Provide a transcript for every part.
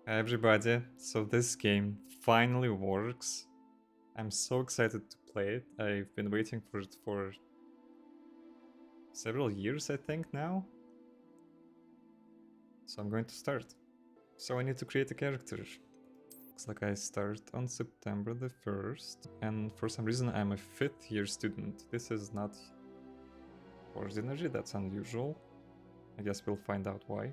Everybody, so this game finally works. I'm so excited to play it. I've been waiting for it for several years, I think, now. So I'm going to start. So I need to create a character. Looks like I start on September the 1st, and for some reason I'm a 5th year student. This is not ordinary, that's unusual. I guess we'll find out why.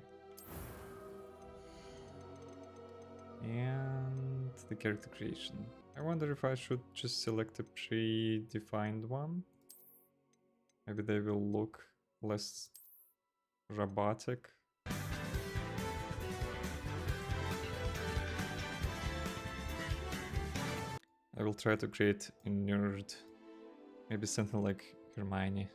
And the character creation. I wonder if I should just select a predefined one. Maybe they will look less robotic. I will try to create a nerd. Maybe something like Hermione.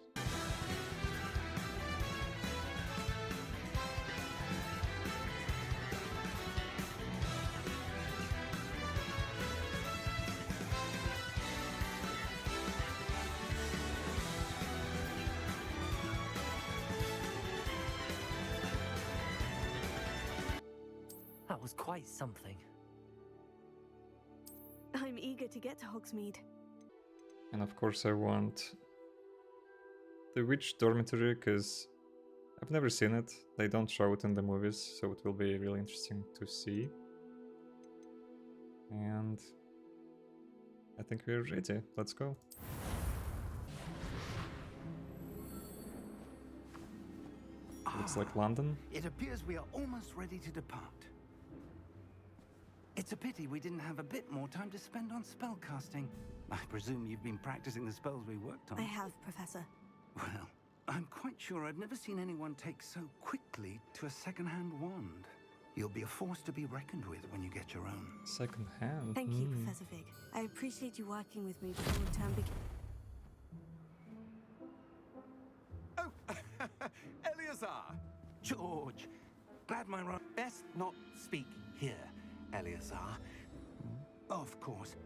That was quite something. I'm eager to get to Hogsmeade. And of course I want the witch dormitory, because I've never seen it. They don't show it in the movies, so it will be really interesting to see. And I think we're ready. Let's go. Looks like London. It appears we are almost ready to depart. It's a pity we didn't have a bit more time to spend on spellcasting. I presume you've been practicing the spells we worked on. I have, Professor. Well, I'm quite sure I've never seen anyone take so quickly to a second-hand wand. You'll be a force to be reckoned with when you get your own. Second hand. Thank you, Professor Fig. I appreciate you working with me before the term begins. Oh, Eleazar! George, glad my run. Best not speak here, Eleazar. Of course.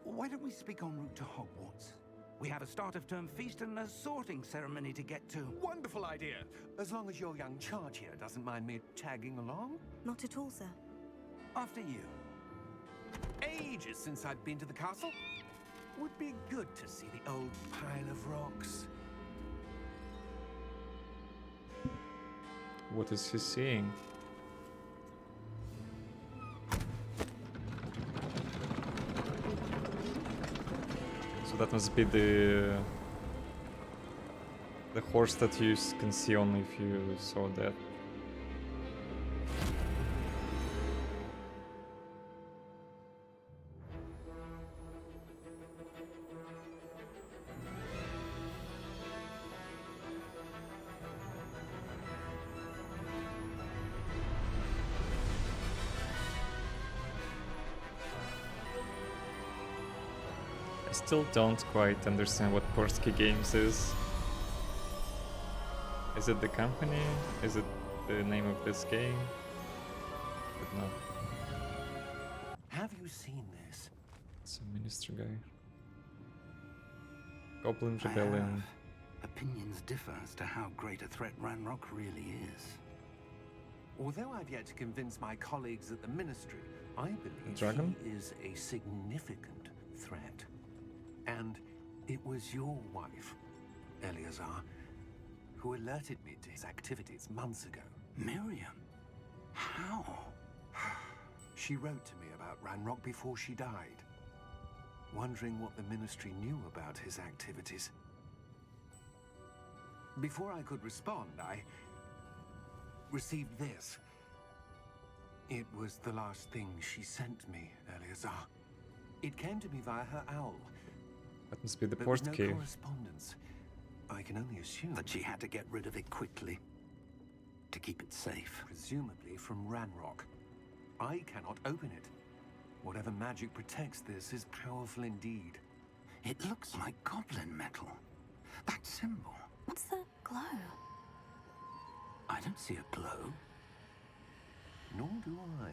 Why don't we speak en route to Hogwarts? We have a start-of-term feast and a sorting ceremony to get to. Wonderful idea. As long as your young charge here doesn't mind me tagging along. Not at all, sir. After you. Ages since I've been to the castle. Would be good to see the old pile of rocks. What is he seeing? So that must be the horse that you can see only if you saw that. I still don't quite understand what Korsky Games is. Is it the company? Is it the name of this game? But no. Have you seen this? It's a minister guy. Goblin I Rebellion. have. Opinions differ as to how great a threat Ranrock really is. Although I've yet to convince my colleagues at the Ministry, I believe dragon? he is a significant threat. And it was your wife, Eleazar, who alerted me to his activities months ago. Miriam? How? She wrote to me about Ranrock before she died, wondering what the Ministry knew about his activities. Before I could respond, I received this. It was the last thing she sent me, Eleazar. It came to me via her owl. That must be the There was port no key. correspondence. I can only assume That she had to get rid of it quickly. To keep it safe. presumably from Ranrock. I cannot open it. Whatever magic protects this is powerful indeed. It looks like goblin metal. That symbol. What's that glow? I don't see a glow. Nor do I.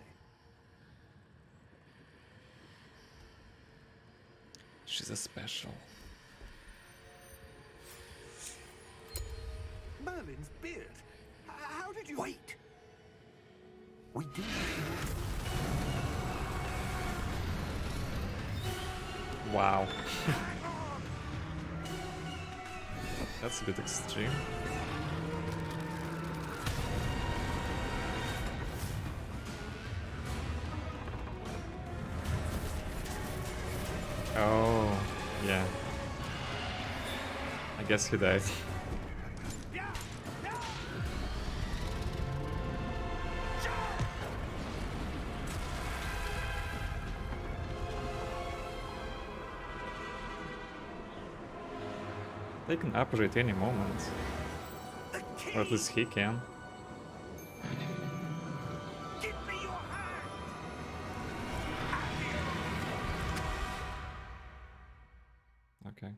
She's a special. Merlin's beard. How did you... Wait! We do. Wow. That's a bit extreme. Oh, yeah. I guess he died. They can operate any moment. Or at least he can. Give me your hand! Okay.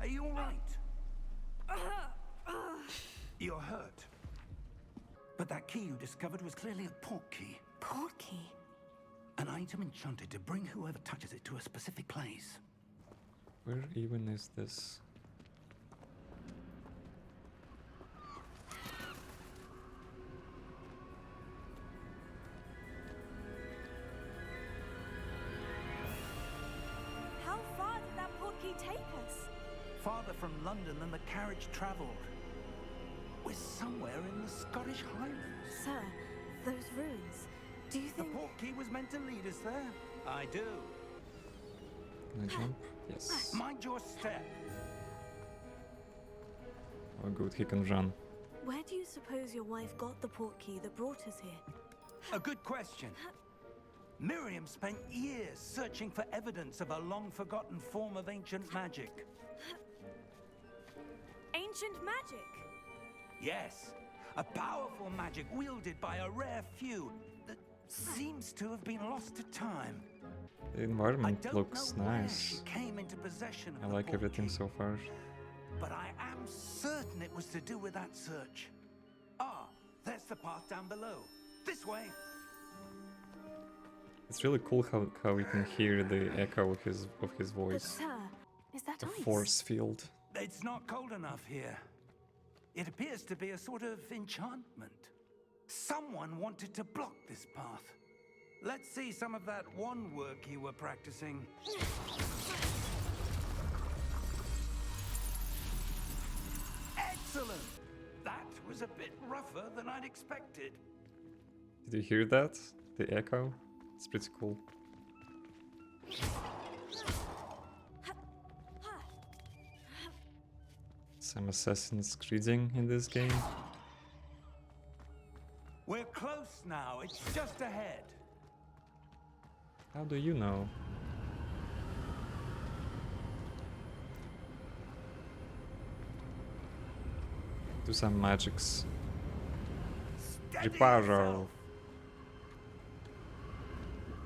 Are you alright? You're hurt. But that key you discovered was clearly a port key. Port key? An item enchanted to bring whoever touches it to a specific place. Where even is this? How far did that port key take us? Farther from London than the carriage travelled. We're somewhere in the Scottish Highlands. Sir, those ruins. Do you The think... port key was meant to lead us there. I do. Can I jump? Yes. Mind your step. Oh good, he can run. Where do you suppose your wife got the port key that brought us here? A good question. Miriam spent years searching for evidence of a long-forgotten form of ancient magic. Ancient magic? Yes, a powerful magic wielded by a rare few that seems to have been lost to time. The I environment don't looks know where nice. she came into possession of I the like port everything key, so far. but I am certain it was to do with that search. Ah, there's the path down below. This way. It's really cool how you can hear the echo of his But voice. sir, is that The ice? force field. It's not cold enough here. It appears to be a sort of enchantment. Someone wanted to block this path. Let's see some of that wand work you were practicing. Excellent! That was a bit rougher than I'd expected. Did you hear that? The echo? It's pretty cool. Some Assassin's Creeding in this game. We're close now. It's just ahead. How do you know? Do some magics. Steady Reparo. yourself.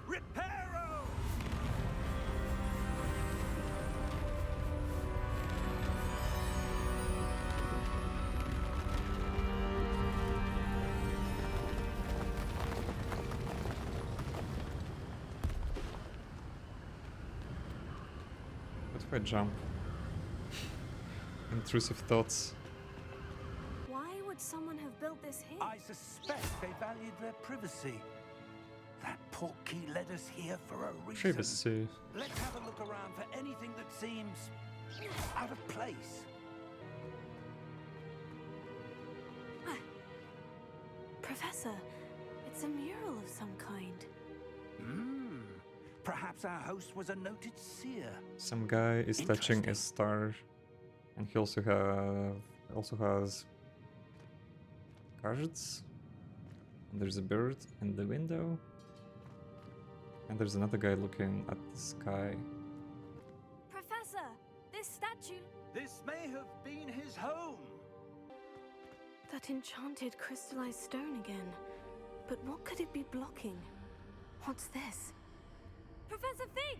Reparo! What if I jump? Intrusive thoughts. Why would someone have built this here? I suspect they valued their privacy. That port key led us here for a reason. Privacy. Let's have a look around for anything that seems out of place. Professor, it's a mural of some kind. Perhaps our host was a noted seer. Some guy is touching a star, and he also has cards. And there's a bird in the window, and there's another guy looking at the sky. Professor, this statue... This may have been his home. That enchanted crystallized stone again. But what could it be blocking? What's this? Professor Fig!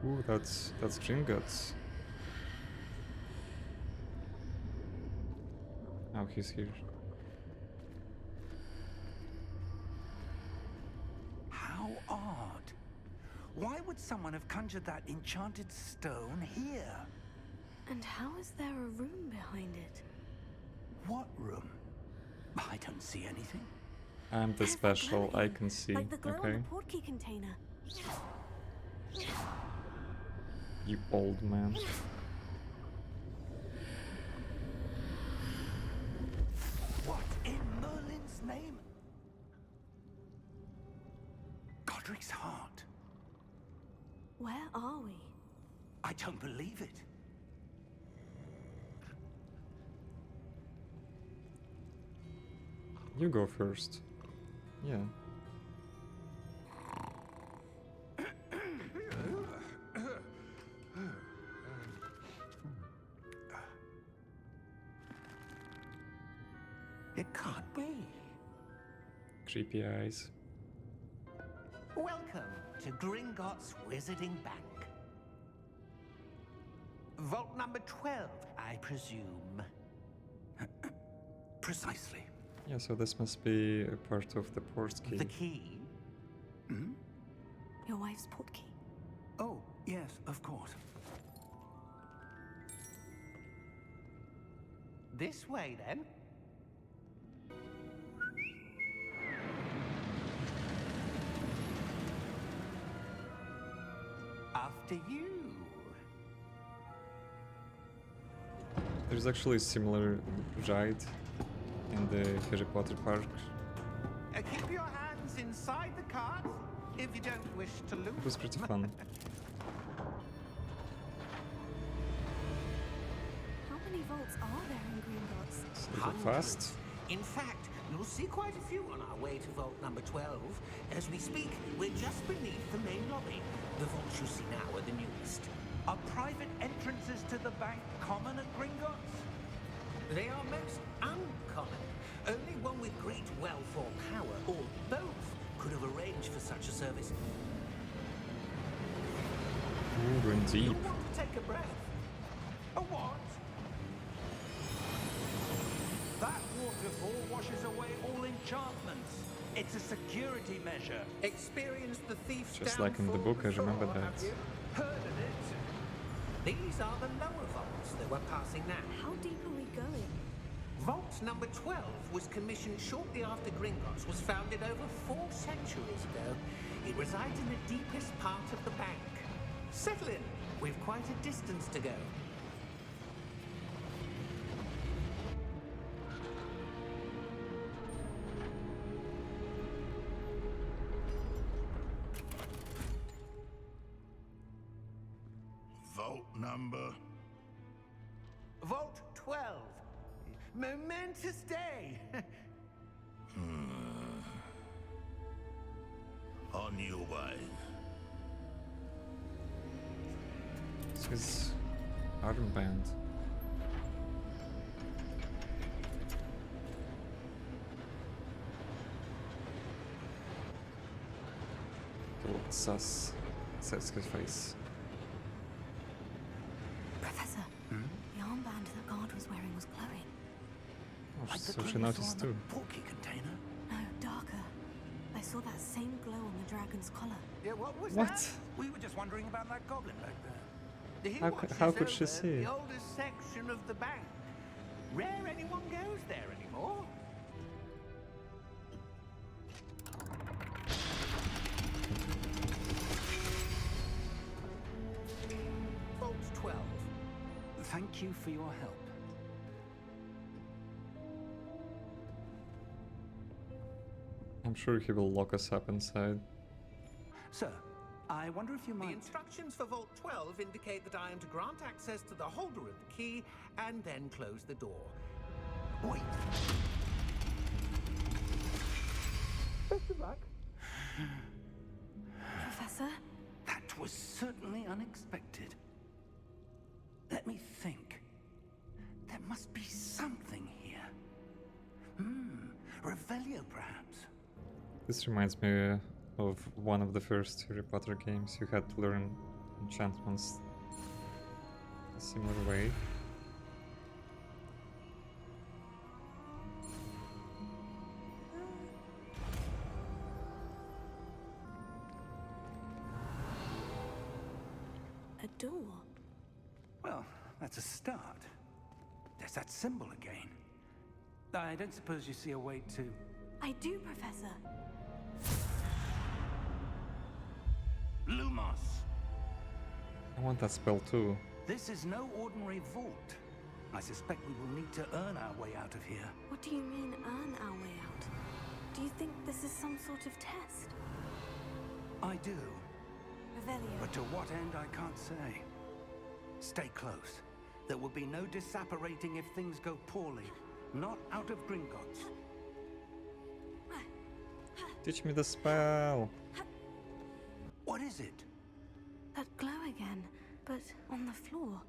Ooh, that's Dream Guts. Oh, he's here. How odd. Why would someone have conjured that enchanted stone here? And how is there a room behind it? What room? I don't see anything. I'm the There's that special, glow I again, can see, like the glow on okay? the portkey container. You old man. What in Merlin's name? Godric's heart. Where are we? I don't believe it. You go first. Yeah. It can't be. Creepy eyes. Welcome to Gringotts Wizarding Bank. Vault number 12, I presume. Precisely. Yeah, so this must be a part of the portkey. The key? Your wife's portkey. Oh, yes, of course. This way, then. After you. There's actually a similar ride in the Harry Potter park. Keep your hands inside the cart if you don't wish to lose. It was pretty fun. How many vaults are there in Gringotts? So they go fast. In fact, you'll see quite a few on our way to vault number 12. As we speak, we're just beneath the main lobby. The vaults you see now are the newest. Are private entrances to the bank common at Gringotts? They are most uncommon. Only one with great wealth or power, or both, could have arranged for such a service. Ooh, going You deep. want to take a breath? A what? That waterfall washes away all enchantments. It's a security measure. Experienced the thief's Just like in the downfall book, I remember before, that. have you? Heard of it? These are the lower vaults that we're passing now. How deep are we going? Vault number 12 was commissioned shortly after Gringotts was founded over 4 centuries ago. It resides in the deepest part of the bank. Settle in. We've quite a distance to go. Vault number. Vault 12. Momentous day. On your way. This is armband. He looked sus. Says his face. Professor, the armband that guard was wearing was glowing. Oh, Like the so she glue you saw noticed on too. the portkey container? No, darker. I saw that same glow on the dragon's collar. Yeah, what was What? that? We were just wondering about that goblin back there. He How watches could she over see? The oldest section of the bank. Rare anyone goes there anymore. Vault 12. Thank you for your help. I'm sure he will lock us up inside. Sir, I wonder if you The might... instructions for Vault 12 indicate that I am to grant access to the holder of the key and then close the door. Wait. Best of luck. Professor? That was certainly unexpected. Let me think. There must be something here. Revelio, perhaps. This reminds me of one of the first Harry Potter games. You had to learn enchantments a similar way. A door? Well, that's a start. There's that symbol again. I don't suppose you see a way to... I do, Professor. Lumos! I want that spell too. This is no ordinary vault. I suspect we will need to earn our way out of here. What do you mean, earn our way out? Do you think this is some sort of test? I do, Revelio. but to what end I can't say. Stay close. There will be no disapparating if things go poorly. Not out of Gringotts. Teach me the spell. What is it? That glow again, but on the floor.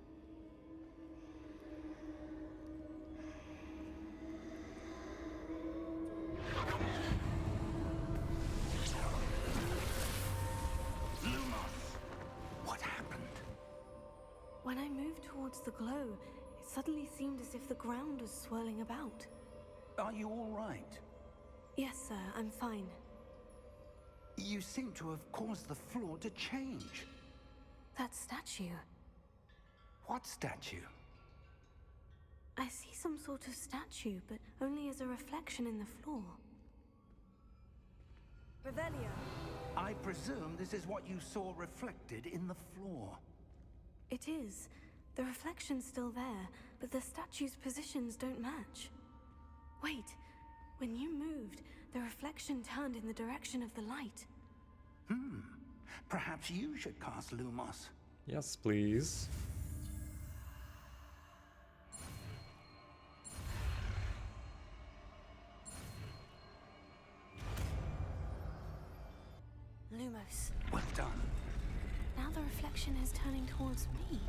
What happened? When I moved towards the glow, it suddenly seemed as if the ground was swirling about. Are you all right? Yes, sir, I'm fine. You seem to have caused the floor to change. That statue. What statue? I see some sort of statue, but only as a reflection in the floor. Revelio. I presume this is what you saw reflected in the floor. It is. The reflection's still there, but the statue's positions don't match. Wait. When you moved, the reflection turned in the direction of the light. Perhaps you should cast Lumos. Yes, please. Lumos. Well done. Now the reflection is turning towards me.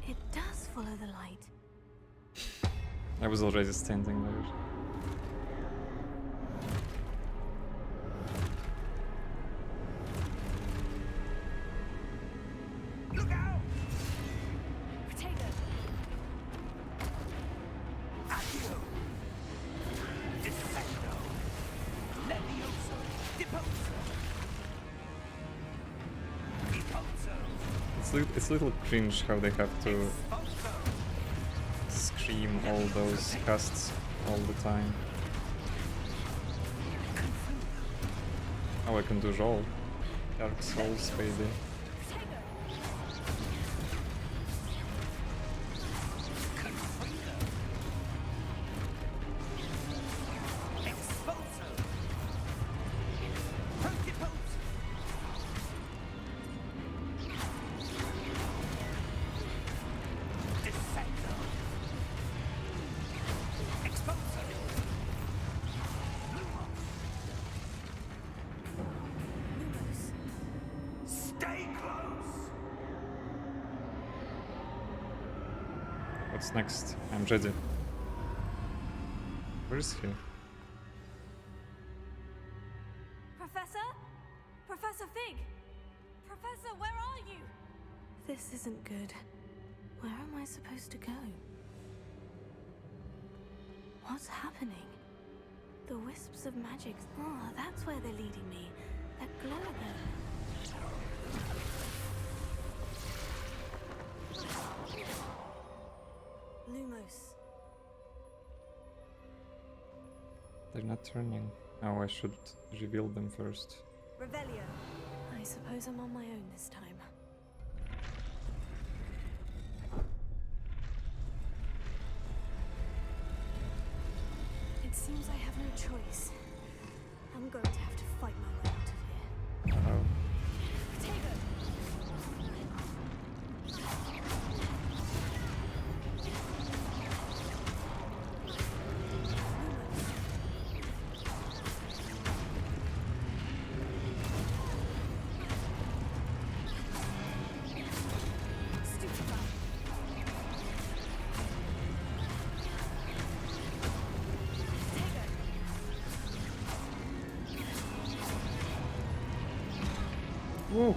It does follow the light. I was already standing there. Look out! Potato. Accio! Defendo! Levioso! Deposo! Deposo! It's a little cringe how they have to Deposo! scream all those casts all the time. Oh, I can do roll. Dark Souls, baby. What's next? I'm ready. Where is he? Professor? Professor Fig! Professor, where are you? This isn't good. Where am I supposed to go? What's happening? The wisps of magic. Oh, that's where they're leading me. That glow again. Lumos. They're not turning. Oh, I should reveal them first. Revelio. I suppose I'm on my own this time. It seems I have no choice. I'm going to have to fight my way out of here. Uh-oh. Potato! Whoa!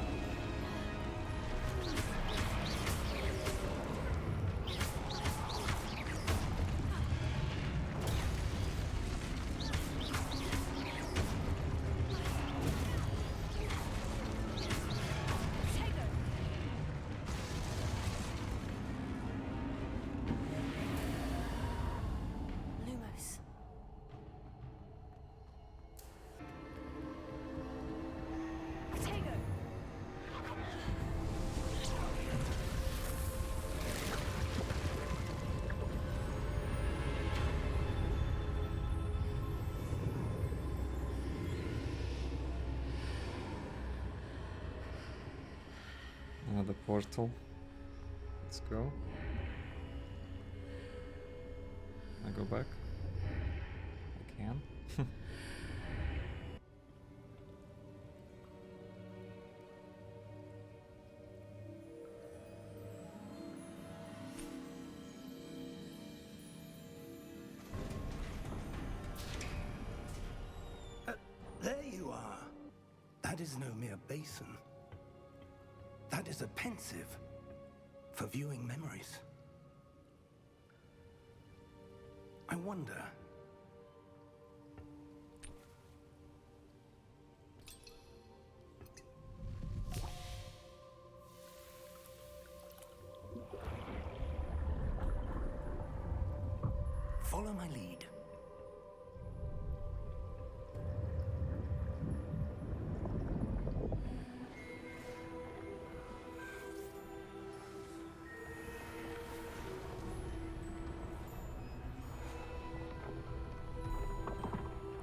Lumos. Another portal. Let's go. Can I go back? I can. There you are. That is no mere basin. That is a pensive for viewing memories. I wonder. Follow my lead.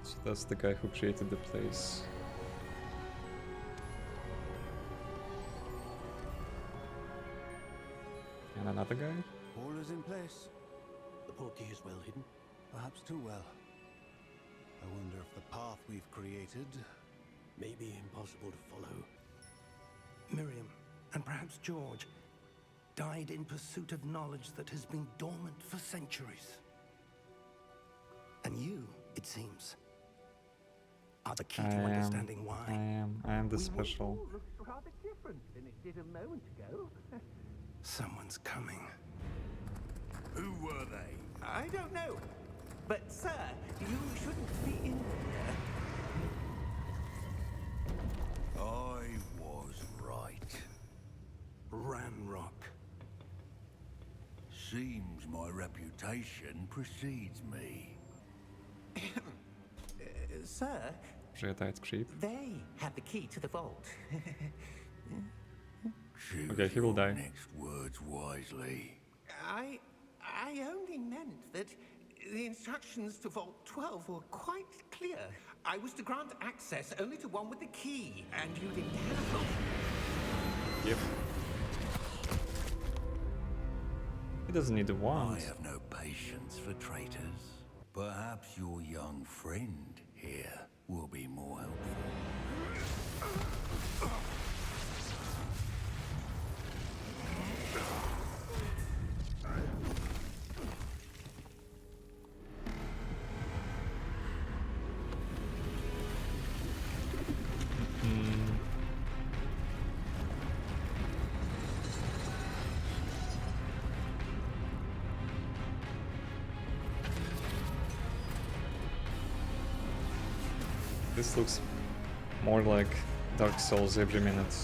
So that's the guy who created the place. And another guy? All is in place. The portkey is well hidden, perhaps too well. I wonder if the path we've created may be impossible to follow. Miriam, and perhaps George, died in pursuit of knowledge that has been dormant for centuries. And you, it seems, are the key to understanding why. I am the special. Looks rather different than it did a moment ago. Someone's coming. Who were they? I don't know. But, sir, you shouldn't be in here. I was right. Ranrock. Seems my reputation precedes me. Sir, Red-eyed creep. they have the key to the vault. Choose Okay, he will your die. next words wisely. I only meant that the instructions to Vault 12 were quite clear. I was to grant access only to one with the key, and you didn't have them. Yep. He doesn't need the I wand. have no patience for traitors. Perhaps your young friend here will be more helpful. This looks more like Dark Souls every minute.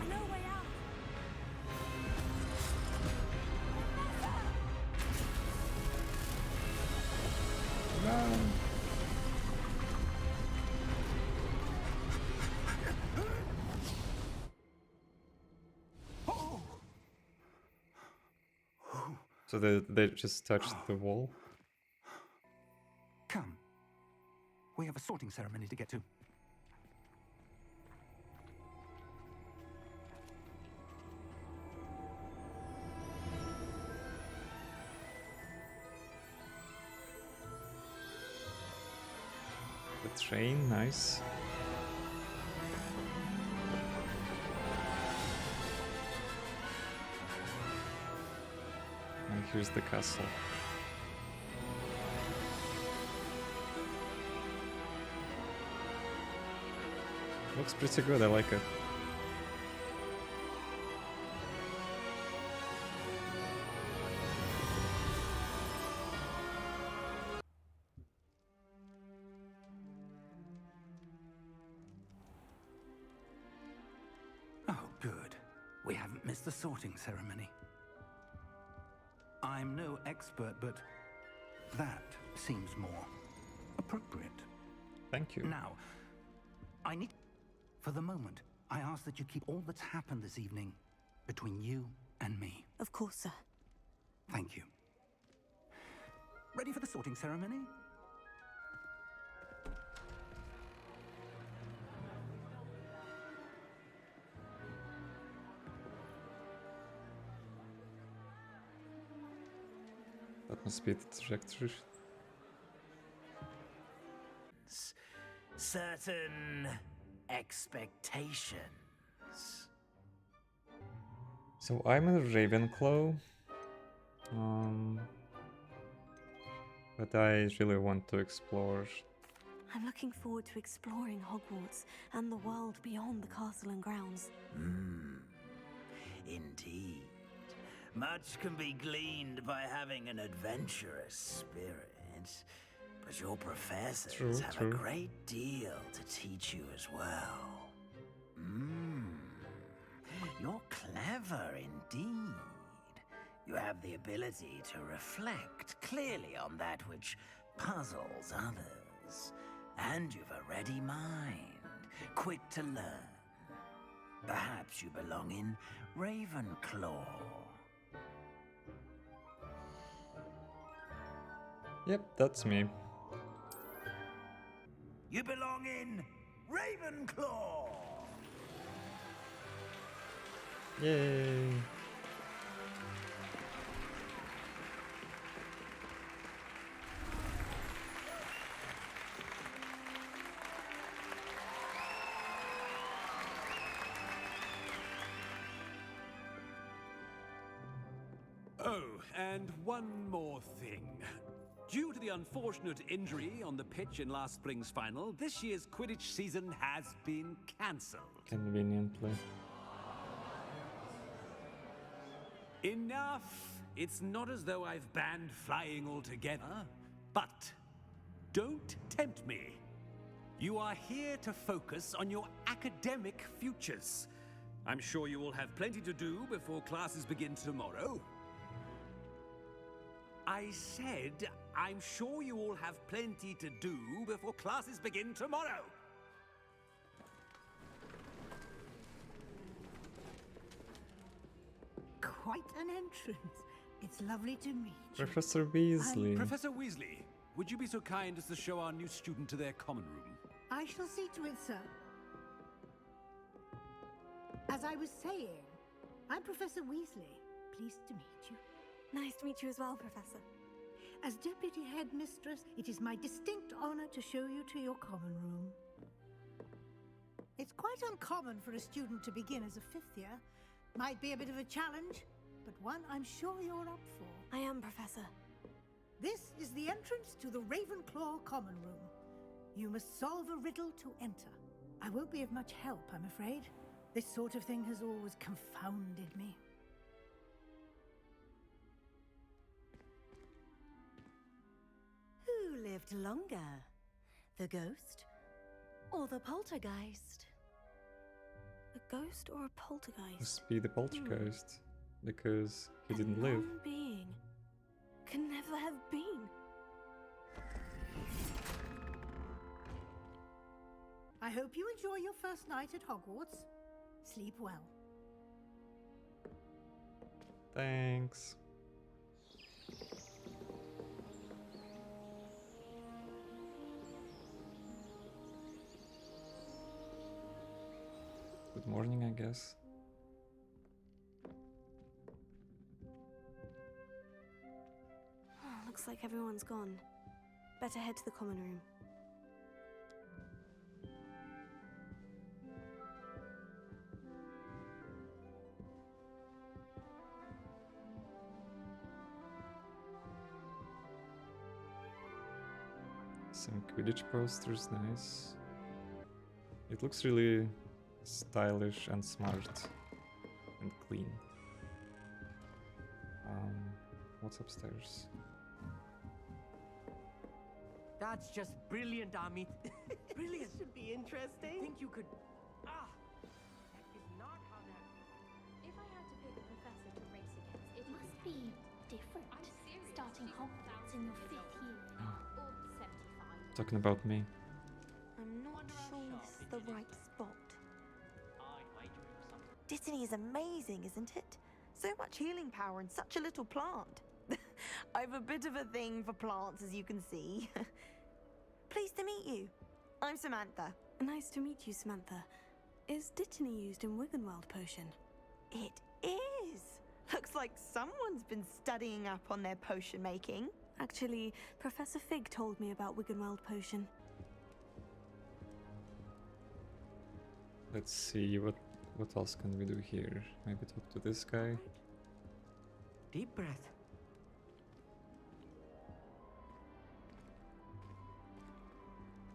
No way out. So they just touched the wall. Come. We have a sorting ceremony to get to. The train, nice. And here's the castle. Looks pretty good, I like it. Oh, good. We haven't missed the sorting ceremony. I'm no expert, but that seems more appropriate. Thank you. Now, I need... For the moment, I ask that you keep all that's happened this evening between you and me. Of course, sir. Thank you. Ready for the sorting ceremony? That must be the trajectory. Certain expectations. So I'm a Ravenclaw. But I really want to explore. I'm looking forward to exploring Hogwarts and the world beyond the castle and grounds. Indeed. Much can be gleaned by having an adventurous spirit. But your professors have a great deal to teach you as well. You're clever indeed. You have the ability to reflect clearly on that which puzzles others. And you've a ready mind, quick to learn. Perhaps you belong in Ravenclaw. Yep, that's me. You belong in Ravenclaw! Yay! Oh, and one more thing. Due to the unfortunate injury on the pitch in last spring's final, this year's Quidditch season has been cancelled. Conveniently. Enough! It's not as though I've banned flying altogether, but don't tempt me. You are here to focus on your academic futures. I'm sure you will have plenty to do before classes begin tomorrow. I said, I'm sure you all have plenty to do before classes begin tomorrow. Quite an entrance. It's lovely to meet you. Professor Weasley. Professor Weasley, would you be so kind as to show our new student to their common room? I shall see to it, sir. As I was saying, I'm Professor Weasley. Pleased to meet you. Nice to meet you as well, Professor. As Deputy Headmistress, it is my distinct honor to show you to your common room. It's quite uncommon for a student to begin as a fifth year. Might be a bit of a challenge, but one I'm sure you're up for. I am, Professor. This is the entrance to the Ravenclaw common room. You must solve a riddle to enter. I won't be of much help, I'm afraid. This sort of thing has always confounded me. Who lived longer? The ghost or the poltergeist? A ghost or a poltergeist? Must be the poltergeist. Because he didn't live. One being can never have been. I hope you enjoy your first night at Hogwarts. Sleep well. Thanks. Good morning, I guess. Looks like everyone's gone. Better head to the common room. Some Quidditch posters, nice. It looks really stylish and smart and clean. What's upstairs? That's just brilliant, Amit. Brilliant. This should be interesting. Think you could... That is not how that... If I had to pick a professor to race against, it must be different. Starting Hogwarts in your 5th year, or 75. Talking about me. I'm not sure this is the right spot. Dittany is amazing, isn't it? So much healing power in such a little plant. I've a bit of a thing for plants, as you can see. Pleased to meet you. I'm Samantha. Nice to meet you, Samantha. Is Dittany used in Wiggenweld potion? It is. Looks like someone's been studying up on their potion making. Actually, Professor Fig told me about Wiggenweld potion. Let's see what else can we do here. Maybe talk to this guy. Deep breath.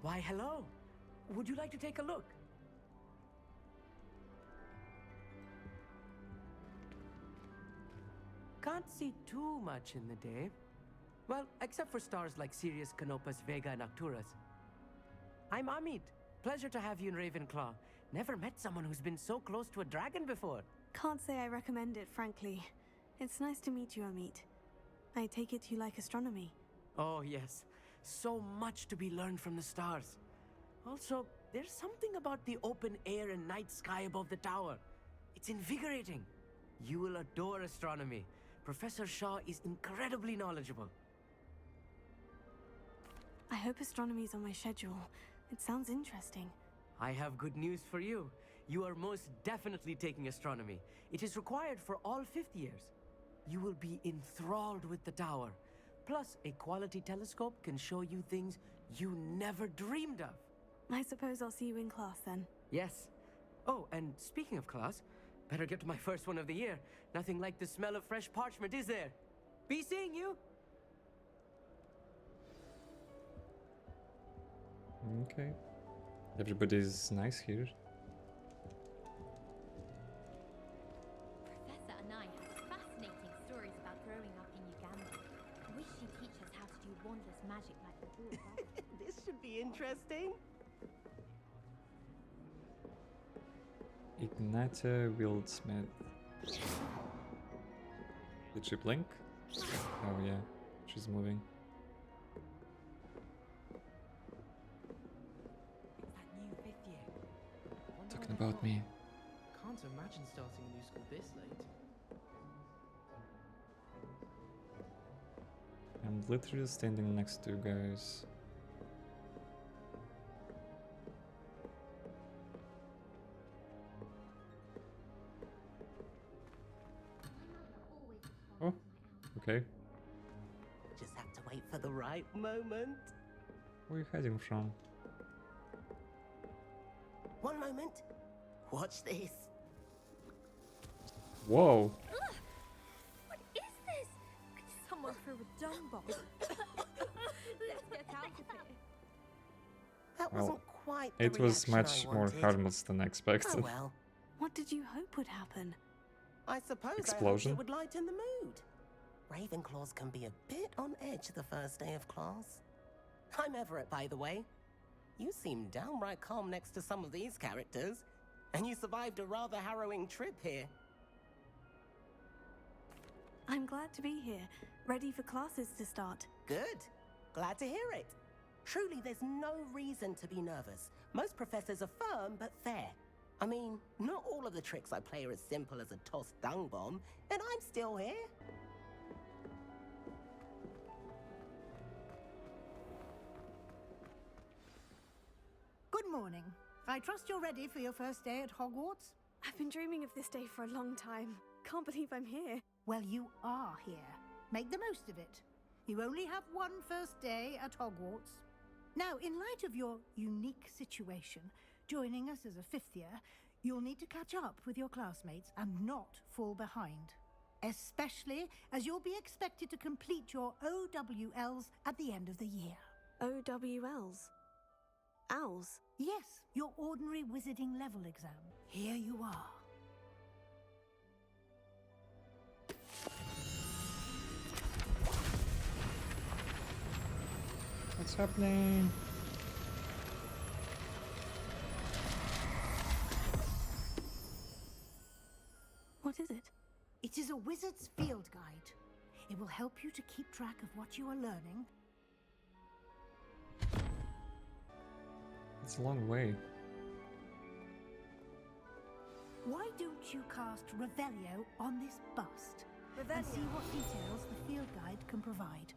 Why, hello. Would you like to take a look? Can't see too much in the day. Well, except for stars like Sirius, Canopus, Vega, and Arcturus. I'm Amit. Pleasure to have you in Ravenclaw. Never met someone who's been so close to a dragon before. Can't say I recommend it, frankly. It's nice to meet you, Amit. I take it you like astronomy. Oh, yes. So much to be learned from the stars. Also, there's something about the open air and night sky above the tower. It's invigorating. You will adore astronomy. Professor Shaw is incredibly knowledgeable. I hope astronomy's on my schedule. It sounds interesting. I have good news for you. You are most definitely taking astronomy. It is required for all 5th years. You will be enthralled with the tower. Plus, a quality telescope can show you things you never dreamed of. I suppose I'll see you in class then. Yes. Oh, and speaking of class, better get to my first one of the year. Nothing like the smell of fresh parchment, is there? Be seeing you! Okay. Everybody's nice here. Professor Anaya has fascinating stories about growing up in Uganda. I wish she'd teach us how to do wandless magic like the Bull Brothers. This should be interesting. Ignata Wildsmith. Did she blink? Oh yeah, she's moving. It's that new 5th year. Wonder Talking what they're about me. Can't imagine starting a new school this late. I'm literally standing next to you guys. Oh, okay. Just have to wait for the right moment. Where are you hiding from? One moment. Watch this. Whoa! What is this? Someone threw a dung bomb. Let's get out of here. That Well, wasn't quite the it was reaction much I more wanted. harmless than expected. Oh well. What did you hope would happen? I suppose Explosion? I hoped it would lighten the mood. Ravenclaws can be a bit on edge the first day of class. I'm Everett, by the way. You seem downright calm next to some of these characters, and you survived a rather harrowing trip here. I'm glad to be here, ready for classes to start. Good. Glad to hear it. Truly, there's no reason to be nervous. Most professors are firm but fair. I mean, not all of the tricks I play are as simple as a tossed dung bomb, and I'm still here. Good morning. I trust you're ready for your first day at Hogwarts? I've been dreaming of this day for a long time. Can't believe I'm here. Well, you are here. Make the most of it. You only have one first day at Hogwarts. Now, in light of your unique situation, joining us as a 5th year, you'll need to catch up with your classmates and not fall behind. Especially as you'll be expected to complete your OWLs at the end of the year. OWLs? Owls? Yes, your ordinary wizarding level exam. Here you are. What's happening? What is it? It is a wizard's field guide. It will help you to keep track of what you are learning. It's a long way. Why don't you cast Revelio on this bust? and see what details the field guide can provide.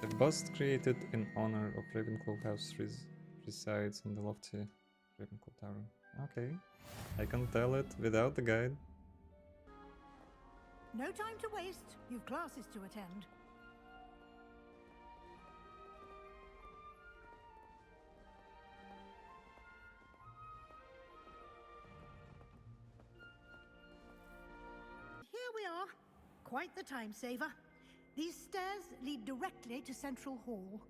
The bust created in honor of Ravenclaw House resides in the lofty Ravenclaw Tower. Okay, I can tell it without the guide. No time to waste. You've classes to attend. Here we are. Quite the time saver. These stairs lead directly to Central Hall.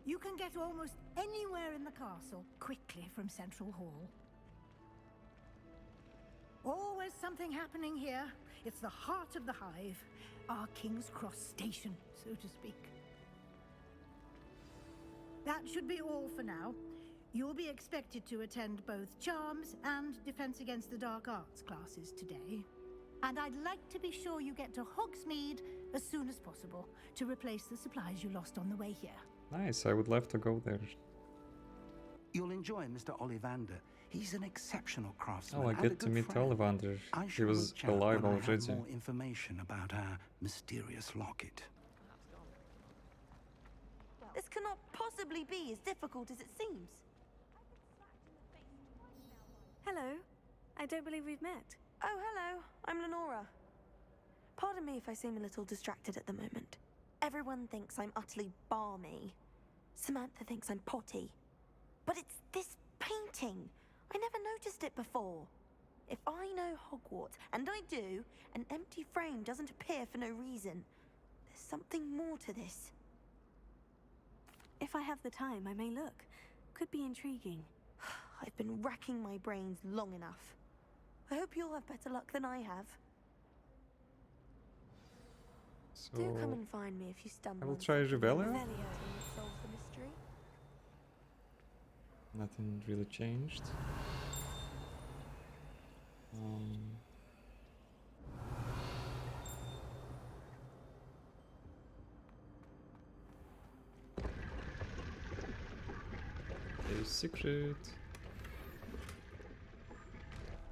You can get almost anywhere in the castle quickly from Central Hall. Always something happening here. It's the heart of the hive, our King's Cross station, so to speak. That should be all for now. You'll be expected to attend both Charms and Defense Against the Dark Arts classes today. And I'd like to be sure you get to Hogsmeade as soon as possible to replace the supplies you lost on the way here. Nice, I would love to go there. You'll enjoy Mr. Ollivander. He's an exceptional craftsman. Oh, I and a get to good meet friend. Ollivander. I He shall was reach out alive when I have already. more information about our mysterious locket. This cannot possibly be as difficult as it seems. Hello. I don't believe we've met. Oh, hello. I'm Lenora. Pardon me if I seem a little distracted at the moment. Everyone thinks I'm utterly balmy. Samantha thinks I'm potty. But it's this painting. I never noticed it before. If I know Hogwarts, and I do, an empty frame doesn't appear for no reason. There's something more to this. If I have the time, I may look. Could be intriguing. I've been racking my brains long enough. I hope you'll have better luck than I have. So Do come and find me if you stumble. I will on try something Revelio. Revelio and solve the mystery. Nothing really changed. A secret.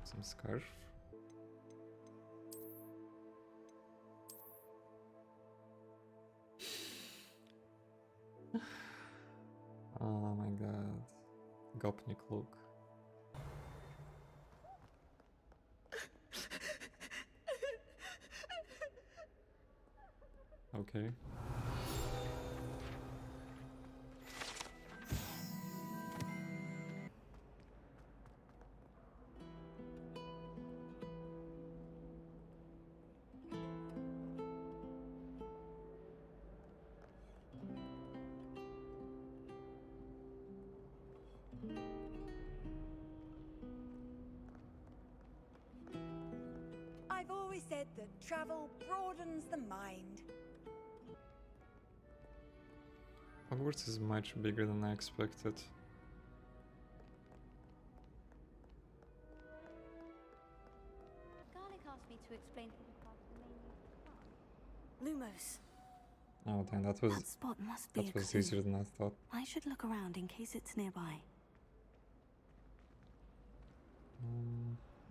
Some scarf. Oh my god. Gopnik look. Okay. I've always said that travel broadens the mind. Hogwarts is much bigger than I expected. Garlic asked me to explain to the part of the main Lumos. Oh damn, that was That spot must be a that was clue. easier than I thought. I should look around in case it's nearby.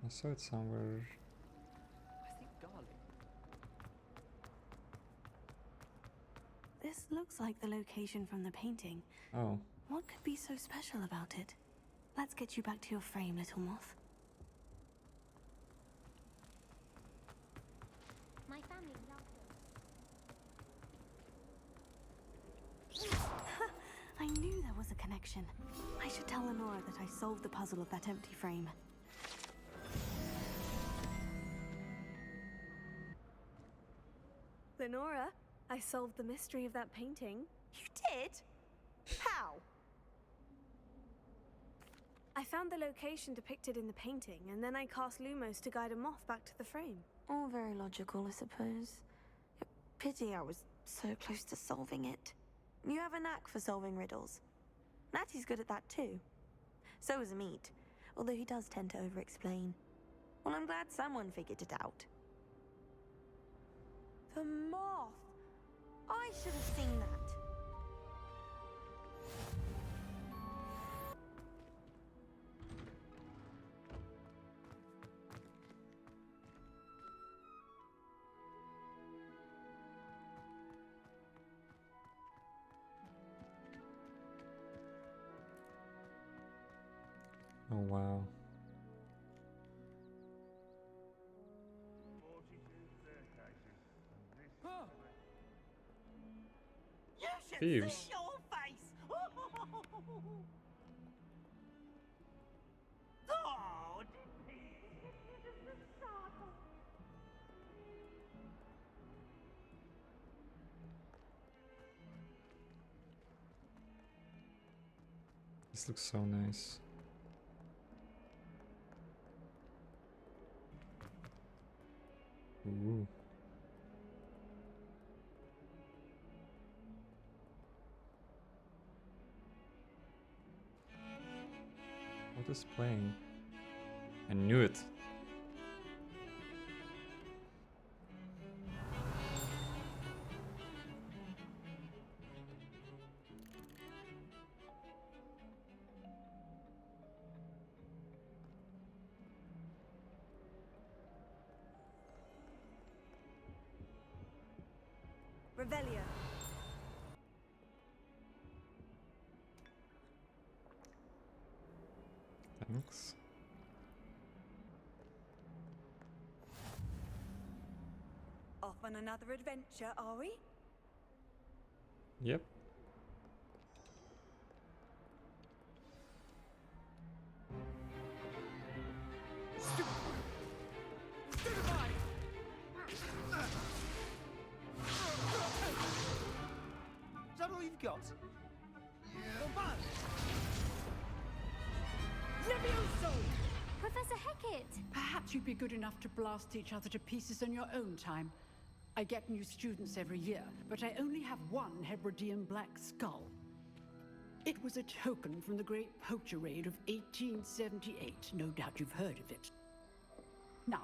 I saw it somewhere. I think garlic. This looks like the location from the painting. Oh. What could be so special about it? Let's get you back to your frame, little moth. My family loves I knew there was a connection. I should tell Lenora that I solved the puzzle of that empty frame. Lenora, I solved the mystery of that painting. You did? How? I found the location depicted in the painting, and then I cast Lumos to guide a moth back to the frame. All very logical, I suppose. Pity I was so close to solving it. You have a knack for solving riddles. Natty's good at that too. So is Amit, although he does tend to over-explain. Well, I'm glad someone figured it out. The moth! I should have seen that. Oh wow. You should Thieves. see your face! Oh, This looks so nice. Ooh. What is playing? I knew it. Revelio. Thanks. Off on another adventure, are we? Yep. Is that all you've got? Levioso! Professor Hecat! Perhaps you'd be good enough to blast each other to pieces in your own time. I get new students every year, but I only have one Hebridean black skull. It was a token from the Great Poacher Raid of 1878. No doubt you've heard of it. Now,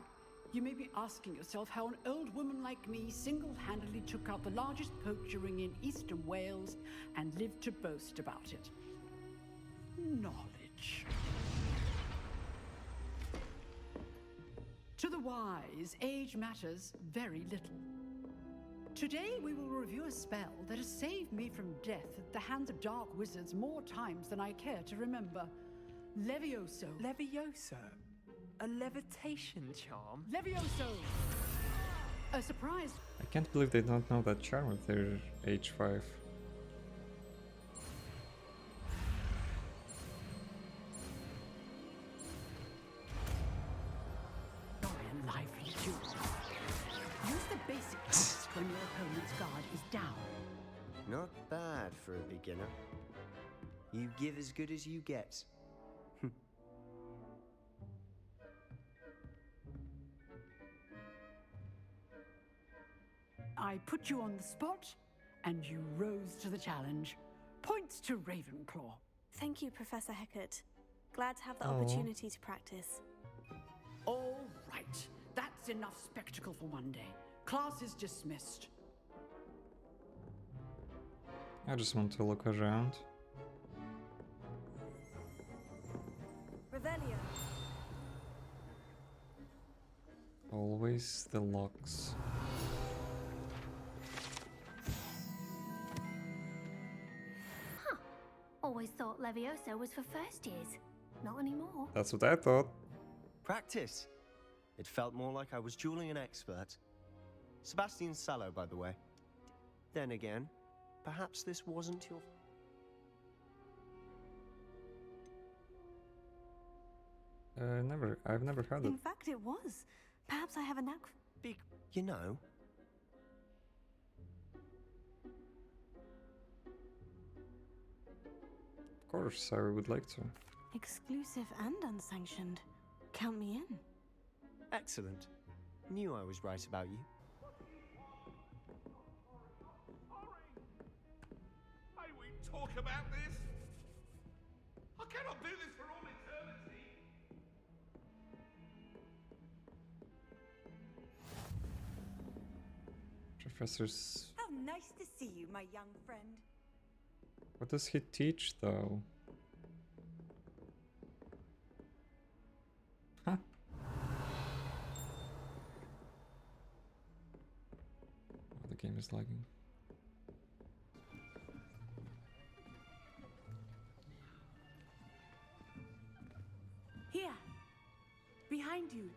you may be asking yourself how an old woman like me single-handedly took out the largest poacher ring in eastern Wales and lived to boast about it. Knowledge. To the wise, age matters very little. Today we will review a spell that has saved me from death at the hands of dark wizards more times than I care to remember. Levioso. Levioso? A levitation charm? Levioso! A surprise. I can't believe they don't know that charm at their age 5. Lively too. Use the basic test when your opponent's guard is down. Not bad for a beginner. You give as good as you get. I put you on the spot, and you rose to the challenge. Points to Ravenclaw. Thank you, Professor Hecat. Glad to have the Oh. opportunity to practice. All right. That's enough spectacle for one day. Class is dismissed. I just want to look around. Revelio. Always the locks. Always thought Levioso was for first years. Not anymore. That's what I thought. Practice. It felt more like I was dueling an expert. Sebastian Sallow, by the way. Then again, perhaps this wasn't your... I've never heard it. In fact, it was. Perhaps I have a knack. You know, Of course, I would like to. Exclusive and unsanctioned. Count me in. excellent. Knew I was right about you. May we talk about this? I cannot do this for all eternity. Professor's... How nice to see you, my young friend. What does he teach, though? Huh? Oh, the game is lagging. behind you.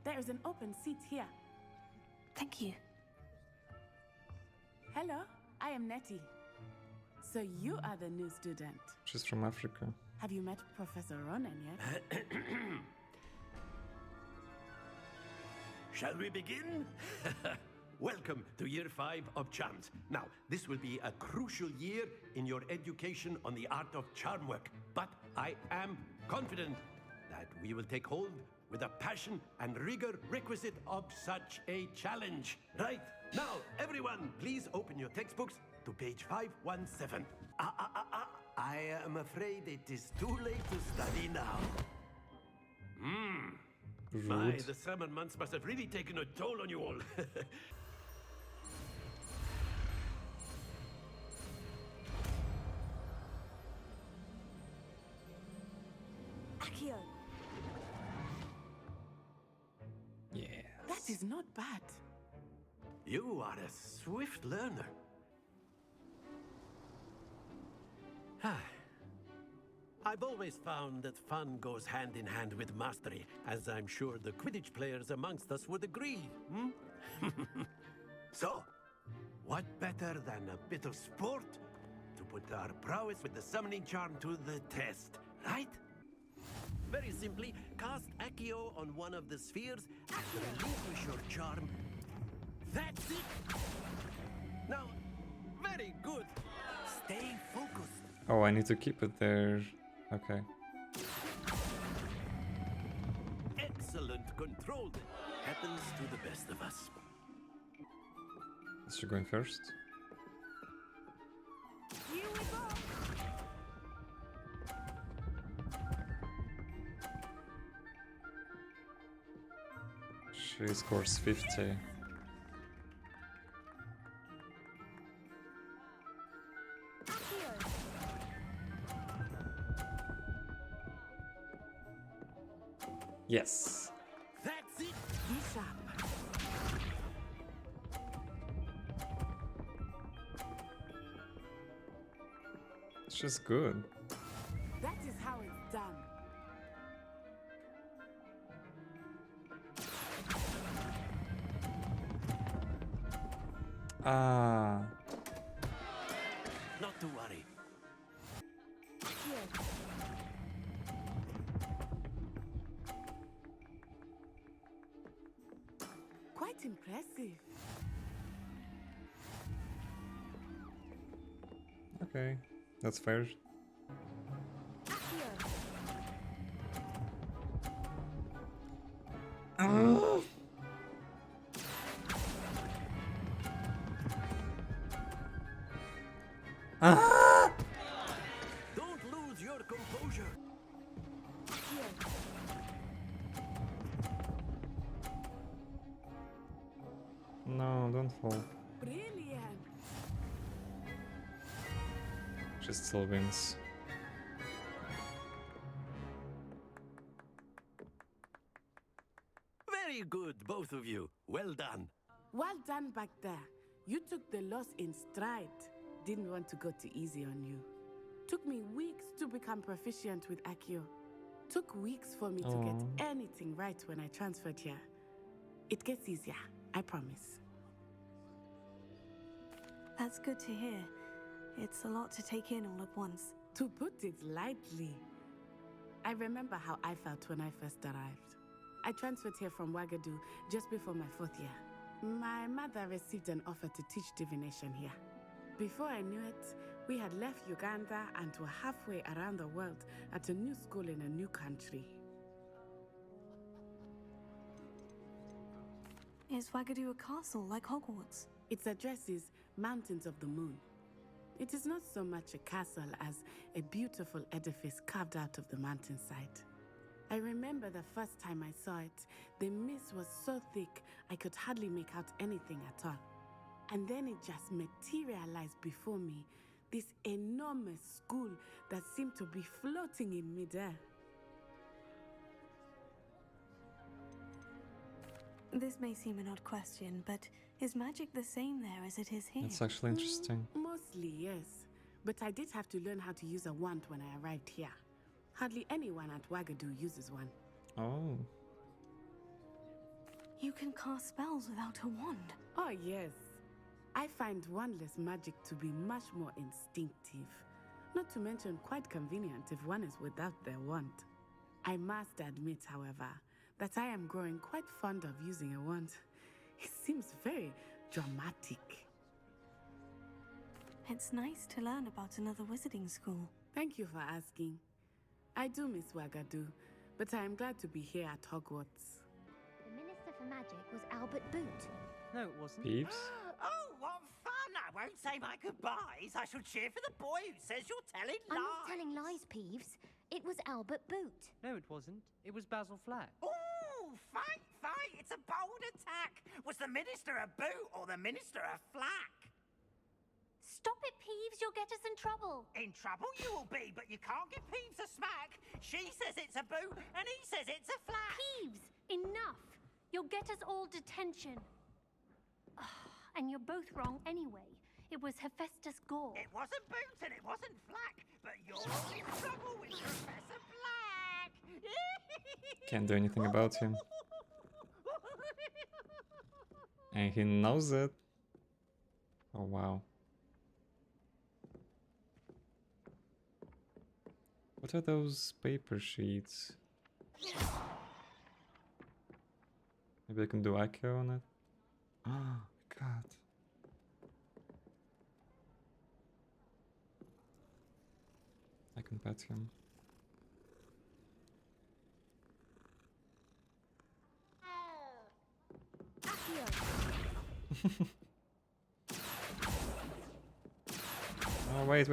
There is an open seat here. Thank you. Hello, I am Nettie. So you are the new student. She's from Africa. Have you met Professor Ronan yet? Shall we begin? Welcome to Year 5 of Charms. Now, this will be a crucial year in your education on the art of charm work, but I am confident that we will take hold with the passion and rigor requisite of such a challenge. Right, now, everyone, please open your textbooks to page 517. I am afraid it is too late to study now. My, Rude. the summer months must have really taken a toll on you all. Accio! Yeah. That is not bad. You are a swift learner. I've always found that fun goes hand in hand with mastery, as I'm sure the Quidditch players amongst us would agree. So, what better than a bit of sport to put our prowess with the summoning charm to the test, right? Very simply, cast Accio on one of the spheres and relinquish your charm. That's it! Now, very good. Stay focused. Oh, I need to keep it there. Okay. Excellent control. Happens to the best of us. Is she going first? Here we go! She scores 50. Yes. That's it. Be sharp. She's good. That is how it's done. Ah. Not to worry. Here. Quite impressive. Okay, that's fair. Ah! Don't lose your composure. No, don't fall. Brilliant. She still wins. Very good, both of you. Well done. Well done back there. You took the loss in stride. Didn't want to go too easy on you. Took me weeks to become proficient with Accio. Took weeks for me to get anything right when I transferred here. It gets easier, I promise. That's good to hear. It's a lot to take in all at once. To put it lightly, I remember how I felt when I first arrived. I transferred here from Wagadu just before my 4th year. My mother received an offer to teach divination here. Before I knew it, we had left Uganda and were halfway around the world at a new school in a new country. Is Wagadu a castle like Hogwarts? Its address is Mountains of the Moon. It is not so much a castle as a beautiful edifice carved out of the mountainside. I remember the first time I saw it, the mist was so thick I could hardly make out anything at all. And then it just materialized before me, this enormous school that seemed to be floating in midair. This may seem an odd question, but is magic the same there as it is here? That's actually interesting. Mostly, yes. But I did have to learn how to use a wand when I arrived here. Hardly anyone at Wagadu uses one. Oh. You can cast spells without a wand. Oh, yes. I find wandless magic to be much more instinctive. Not to mention quite convenient if one is without their wand. I must admit, however, that I am growing quite fond of using a wand. It seems very dramatic. It's nice to learn about another wizarding school. Thank you for asking. I do miss Wagadu, but I am glad to be here at Hogwarts. The Minister for Magic was Albert Boot. No, it wasn't. Peeves? Oh, what fun! I won't say my goodbyes. I shall cheer for the boy who says you're telling lies. I'm not telling lies, Peeves. It was Albert Boot. No, it wasn't. It was Basil Flack. Ooh, fight! It's a bold attack. Was the Minister a boot or the Minister a flack? Stop it, Peeves. You'll get us in trouble. In trouble you will be, but you can't give Peeves a smack. She says it's a boot and he says it's a flack. Peeves, enough. You'll get us all detention. And you're both wrong anyway. It was Hephaestus Gore. It wasn't boot and it wasn't flack, but you're in trouble with Professor Black. Can't do anything about him. And he knows it. Oh wow. What are those paper sheets? Maybe I can do echo on it. Oh god. I can pet him. Oh wait.